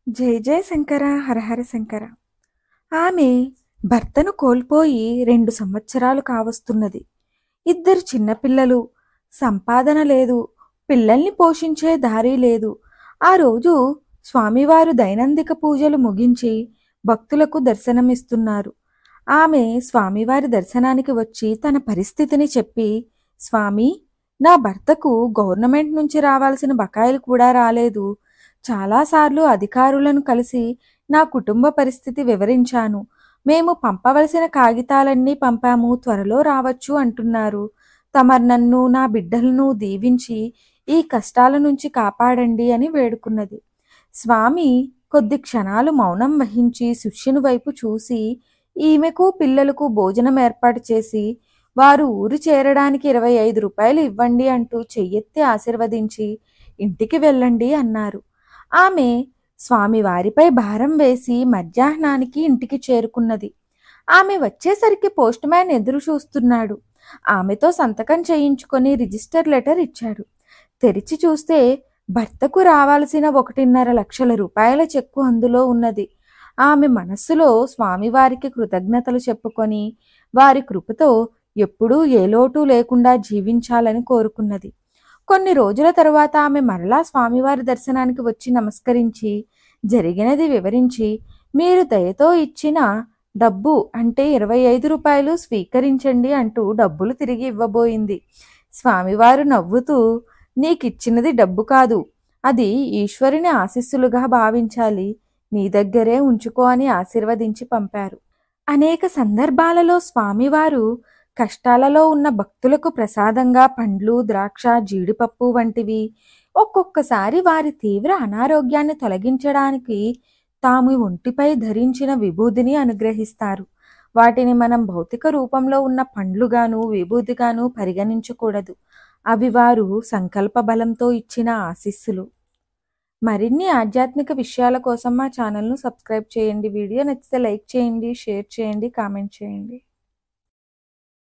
జై జయ శంకర హరహర శంకర. ఆమె భర్తను కోల్పోయి 2 సంవత్సరాలు కావస్తున్నది. 2 చిన్నపిల్లలు. సంపాదన లేదు. పిల్లల్ని పోషించే దారి లేదు. ఆ రోజు స్వామివారు దైనందిక పూజలు ముగించి భక్తులకు దర్శనమిస్తున్నారు. ఆమె స్వామివారి దర్శనానికి వచ్చి తన పరిస్థితిని చెప్పి, స్వామి, నా భర్తకు గవర్నమెంట్ నుంచి రావాల్సిన బకాయిలు కూడా రాలేదు. చాలాసార్లు అధికారులను కలిసి నా కుటుంబ పరిస్థితి వివరించాను. మేము పంపవలసిన కాగితాలన్నీ పంపాము, త్వరలో రావచ్చు అంటున్నారు. తమరు నన్ను, నా బిడ్డలను దీవించి ఈ కష్టాల నుంచి కాపాడండి అని వేడుకున్నది. స్వామి కొద్ది క్షణాలు మౌనం వహించి శిష్యుని వైపు చూసి, ఈమెకు పిల్లలకు భోజనం ఏర్పాటు చేసి, వారు ఊరు చేరడానికి 25 రూపాయలు ఇవ్వండి అంటూ చెయ్యెత్తి ఆశీర్వదించి ఇంటికి వెళ్ళండి అన్నారు. ఆమె స్వామివారిపై భారం వేసి మధ్యాహ్నానికి ఇంటికి చేరుకున్నది. ఆమె వచ్చేసరికి పోస్ట్ మ్యాన్ ఎదురు చూస్తున్నాడు. ఆమెతో సంతకం చేయించుకొని రిజిస్టర్ లెటర్ ఇచ్చాడు. తెరిచి చూస్తే భర్తకు రావాల్సిన 1.5 లక్షల రూపాయల చెక్కు అందులో ఉన్నది. ఆమె మనస్సులో స్వామివారికి కృతజ్ఞతలు చెప్పుకొని వారి కృపతో ఎప్పుడూ ఏ లోటు లేకుండా జీవించాలని కోరుకున్నది. కొన్ని రోజుల తరువాత ఆమె మరలా స్వామివారి దర్శనానికి వచ్చి నమస్కరించి జరిగినది వివరించి, మీరు దయతో ఇచ్చిన డబ్బు అంటే 25 రూపాయలు స్వీకరించండి అంటూ డబ్బులు తిరిగి ఇవ్వబోయింది. స్వామివారు నవ్వుతూ, నీకిచ్చినది డబ్బు కాదు, అది ఈశ్వరుని ఆశీస్సులుగా భావించాలి, నీ దగ్గరే ఉంచుకో అని ఆశీర్వదించి పంపారు. అనేక సందర్భాలలో స్వామివారు కష్టాలలో ఉన్న భక్తులకు ప్రసాదంగా పండ్లు, ద్రాక్ష, జీడిపప్పు వంటివి, ఒక్కొక్కసారి వారి తీవ్ర అనారోగ్యాన్ని తొలగించడానికి తాము ఒంటిపై ధరించిన విభూదిని అనుగ్రహిస్తారు. వాటిని మనం భౌతిక రూపంలో ఉన్న పండ్లుగాను విభూదిగాను పరిగణించకూడదు. అవి వారు సంకల్ప బలంతో ఇచ్చిన ఆశీస్సులు. మరిన్ని ఆధ్యాత్మిక విషయాల కోసం మా ఛానల్ను సబ్స్క్రైబ్ చేయండి. వీడియో నచ్చితే లైక్ చేయండి, షేర్ చేయండి, కామెంట్ చేయండి.